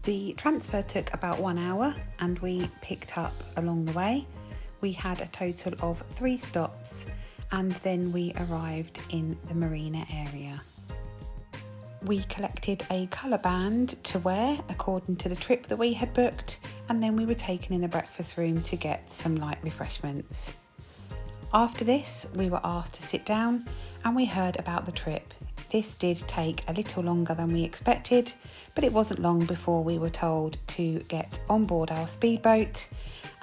The transfer took about 1 hour and we picked up along the way. We had a total of 3 stops and then we arrived in the marina area. We collected a colour band to wear according to the trip that we had booked, and then we were taken in the breakfast room to get some light refreshments. After this, we were asked to sit down and we heard about the trip. This did take a little longer than we expected, but it wasn't long before we were told to get on board our speedboat,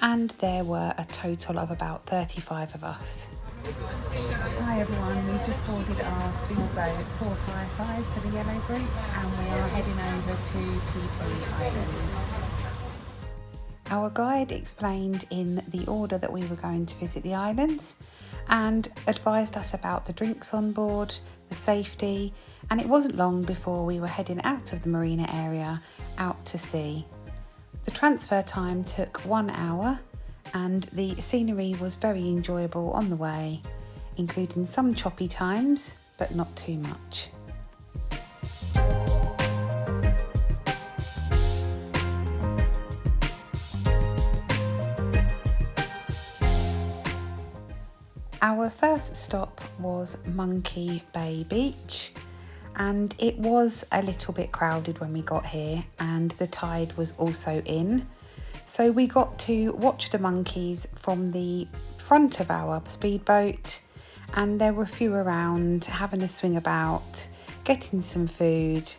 and there were a total of about 35 of us. Hi everyone, we've just boarded our speedboat Phi Phi for the yellow group and we are heading over to Phi Phi Islands. Our guide explained in the order that we were going to visit the islands and advised us about the drinks on board, the safety, and it wasn't long before we were heading out of the marina area out to sea. The transfer time took 1 hour and the scenery was very enjoyable on the way, including some choppy times, but not too much. Our first stop was Monkey Bay Beach, and it was a little bit crowded when we got here and the tide was also in. So we got to watch the monkeys from the front of our speedboat, and there were a few around having a swing about, getting some food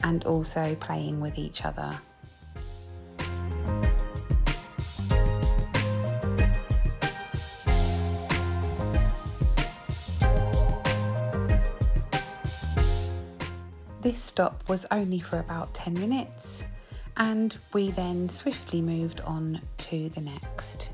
and also playing with each other. This stop was only for about 10 minutes and we then swiftly moved on to the next.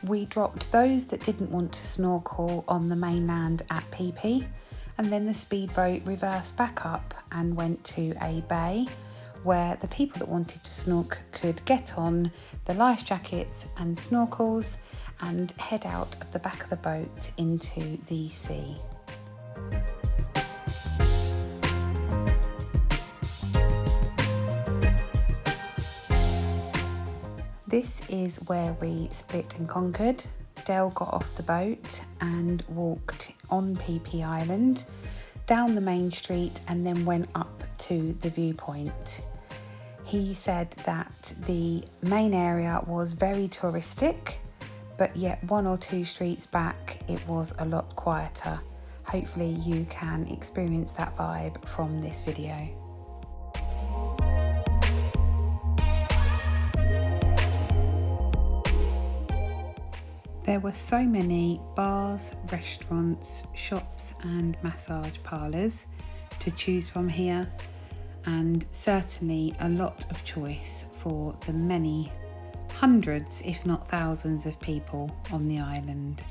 We dropped those that didn't want to snorkel on the mainland at Phi Phi, and then the speedboat reversed back up and went to a bay where the people that wanted to snorkel could get on the life jackets and snorkels and head out of the back of the boat into the sea. This is where we split and conquered. Dale got off the boat and walked on Phi Phi Island, down the main street and then went up to the viewpoint. He said that the main area was very touristic, but yet 1 or 2 streets back it was a lot quieter. Hopefully you can experience that vibe from this video. There were so many bars, restaurants, shops and massage parlours to choose from here, and certainly a lot of choice for the many hundreds if not thousands of people on the island.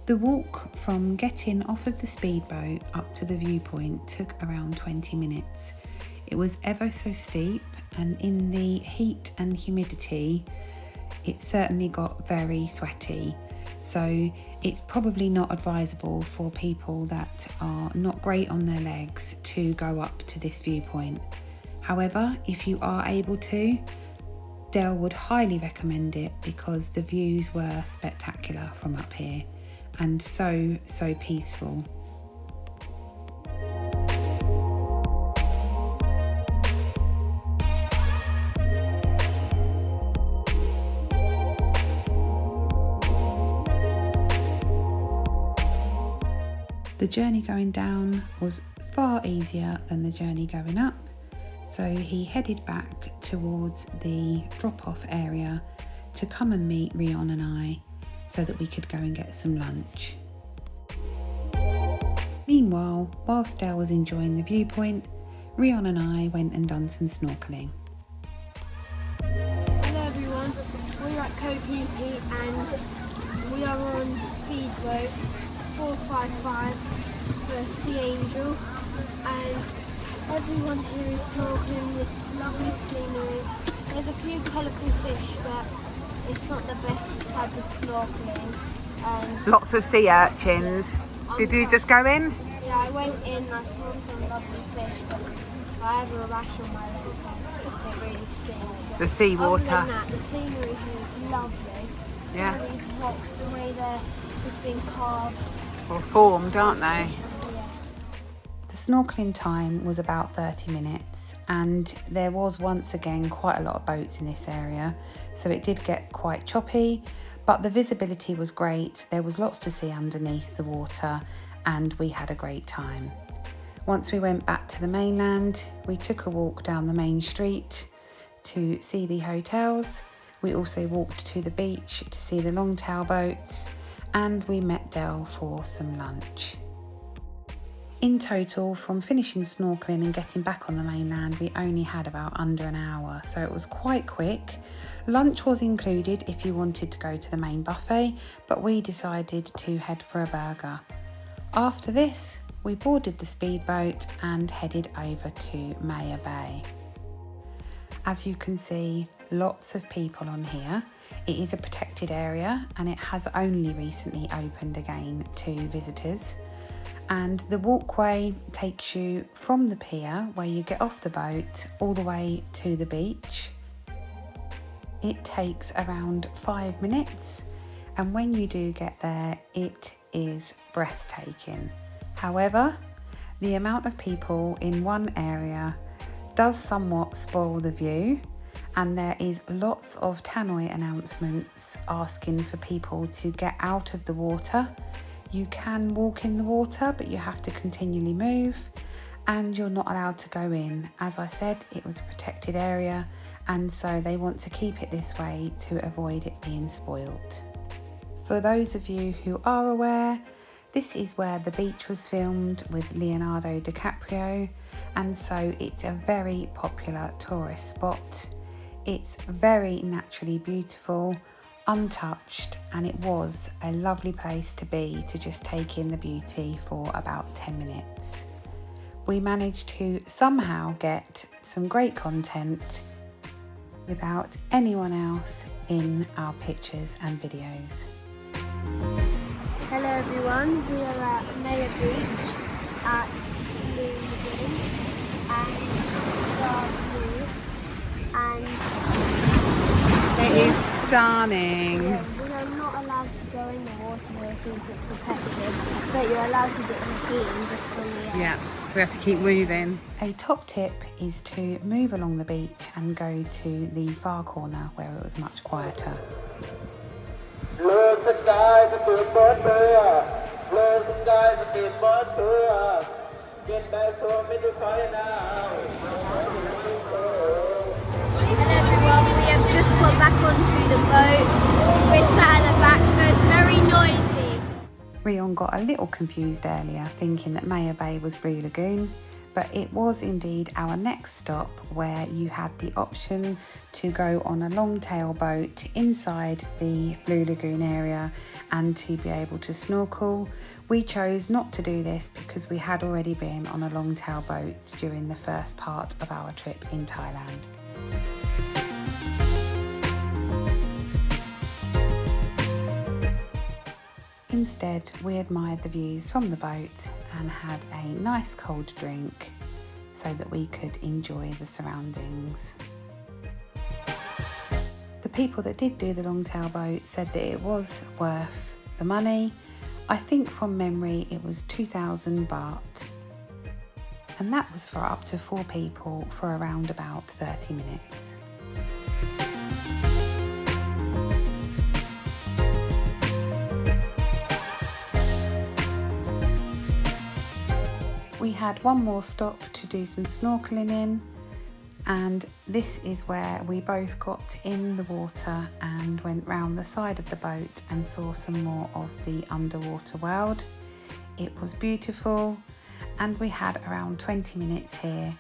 The walk from getting off of the speedboat up to the viewpoint took around 20 minutes. It was ever so steep, and in the heat and humidity it certainly got very sweaty, so it's probably not advisable for people that are not great on their legs to go up to this viewpoint. However, if you are able to, Dale would highly recommend it because the views were spectacular from up here and so peaceful. The journey going down was far easier than the journey going up, so he headed back towards the drop-off area to come and meet Rion and I so that we could go and get some lunch. Meanwhile, whilst Dale was enjoying the viewpoint, Rion and I went and done some snorkelling. Hello everyone, we're at Phi Phi and we are on Speedboat 455 for Sea Angel, and everyone here is snorkeling with lovely scenery. There's a few colourful fish, but it's not the best type of snorkeling. And Lots of sea urchins. Did you just go in? yeah, I went in and I saw some lovely fish, but I have a rash on my legs, so it really stings. The sea Other water. than that, the scenery here is lovely. Yeah. Some of these rocks, the way they're just being carved. Or formed, aren't they? Yeah. The snorkelling time was about 30 minutes, and there was once again quite a lot of boats in this area, so it did get quite choppy, but the visibility was great. There was lots to see underneath the water and we had a great time. Once we went back to the mainland, we took a walk down the main street to see the hotels. We also walked to the beach to see the longtail boats, and we met Dell for some lunch. In total, from finishing snorkelling and getting back on the mainland, we only had about under an hour, so it was quite quick. Lunch was included if you wanted to go to the main buffet, but we decided to head for a burger. After this, we boarded the speedboat and headed over to Maya Bay. As you can see, lots of people on here. It is a protected area and it has only recently opened again to visitors. And the walkway takes you from the pier where you get off the boat all the way to the beach. It takes around 5 minutes, and when you do get there, it is breathtaking. However, the amount of people in one area does somewhat spoil the view, and there is lots of tannoy announcements asking for people to get out of the water. You can walk in the water, but you have to continually move, and you're not allowed to go in. As I said, it was a protected area, and so they want to keep it this way to avoid it being spoiled. For those of you who are aware, this is where The Beach was filmed with Leonardo DiCaprio, and so it's a very popular tourist spot. It's very naturally beautiful, untouched, and it was a lovely place to be, to just take in the beauty for about 10 minutes. We managed to somehow get some great content without anyone else in our pictures and videos. Hello everyone, we are at Maya Beach at Blue Lagoon and It is stunning. we are not allowed to go in the water here since it's protected, but you're allowed to get in the beam just on the Yeah, we have to keep moving. A top tip is to move along the beach and go to the far corner where it was much quieter. Blue skies, a speedboat tour. Blue skies, a speedboat tour. Get back to me to Khai now. Hello everyone, we have just got back onto the boat. We're sat at the back, so it's very noisy. Rion got a little confused earlier, thinking that Maya Bay was Blue Lagoon, but it was indeed our next stop, where you had the option to go on a long-tail boat inside the Blue Lagoon area and to be able to snorkel. We chose not to do this because we had already been on a long-tail boat during the first part of our trip in Thailand. Instead, we admired the views from the boat and had a nice cold drink so that we could enjoy the surroundings. The people that did do the longtail boat said that it was worth the money. I think from memory it was 2,000 baht, and that was for up to 4 people for around about 30 minutes. We had one more stop to do some snorkeling in, and this is where we both got in the water and went round the side of the boat and saw some more of the underwater world. It was beautiful and we had around 20 minutes here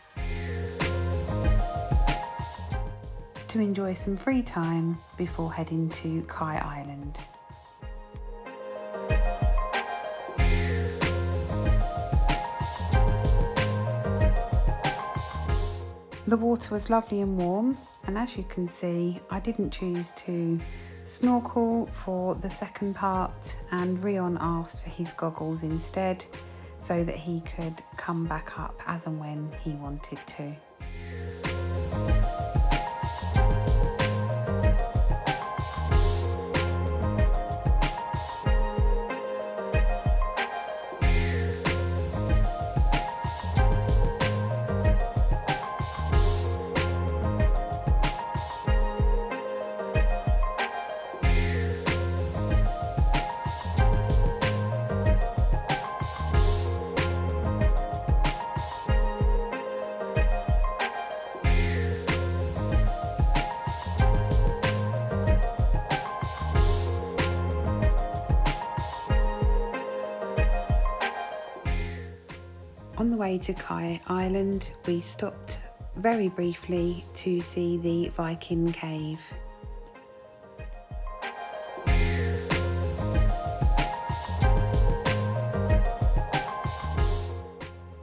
to enjoy some free time before heading to Khai Island. The water was lovely and warm, and as you can see, I didn't choose to snorkel for the second part, and Rion asked for his goggles instead so that he could come back up as and when he wanted to. On the way to Khai Island, we stopped very briefly to see the Viking cave.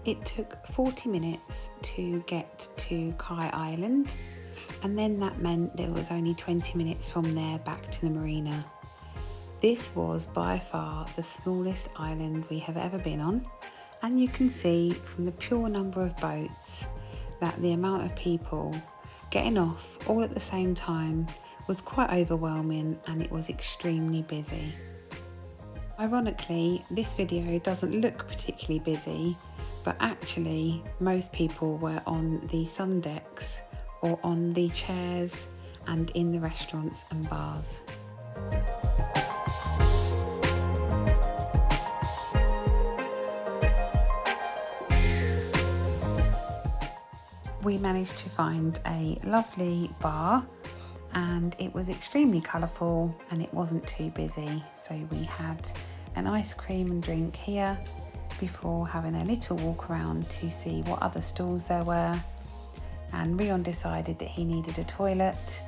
It took 40 minutes to get to Khai Island, and then that meant there was only 20 minutes from there back to the marina. This was by far the smallest island we have ever been on. And you can see from the pure number of boats that the amount of people getting off all at the same time was quite overwhelming, and it was extremely busy. Ironically, this video doesn't look particularly busy, but actually most people were on the sun decks or on the chairs and in the restaurants and bars. We managed to find a lovely bar, and it was extremely colourful and it wasn't too busy, so we had an ice cream and drink here before having a little walk around to see what other stalls there were. And Rion decided that he needed a toilet,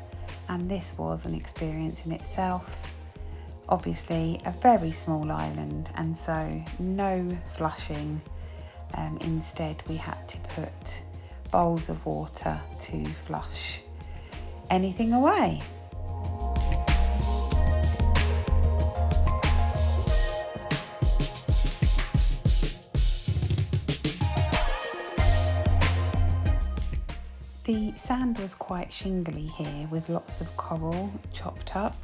and this was an experience in itself. Obviously a very small island, and so no flushing. Instead we had to put bowls of water to flush anything away. The sand was quite shingly here with lots of coral chopped up,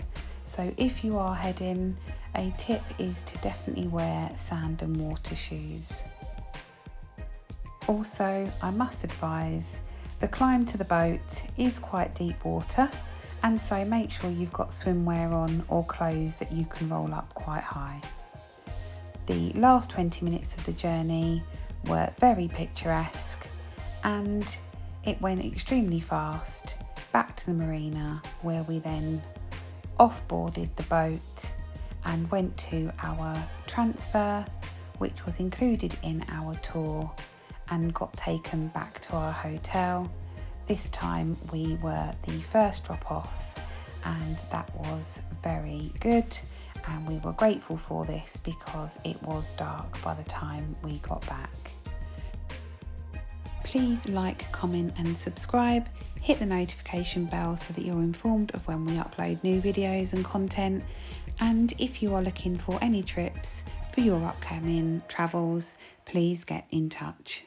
so if you are heading, a tip is to definitely wear sand and water shoes. Also, I must advise, the climb to the boat is quite deep water, and so make sure you've got swimwear on or clothes that you can roll up quite high. The last 20 minutes of the journey were very picturesque, and it went extremely fast back to the marina, where we then off-boarded the boat and went to our transfer, which was included in our tour, and got taken back to our hotel. This time we were the first drop off, and that was very good, and we were grateful for this because it was dark by the time we got back. Please like, comment and subscribe. Hit the notification bell so that you're informed of when we upload new videos and content. And if you are looking for any trips for your upcoming travels, please get in touch.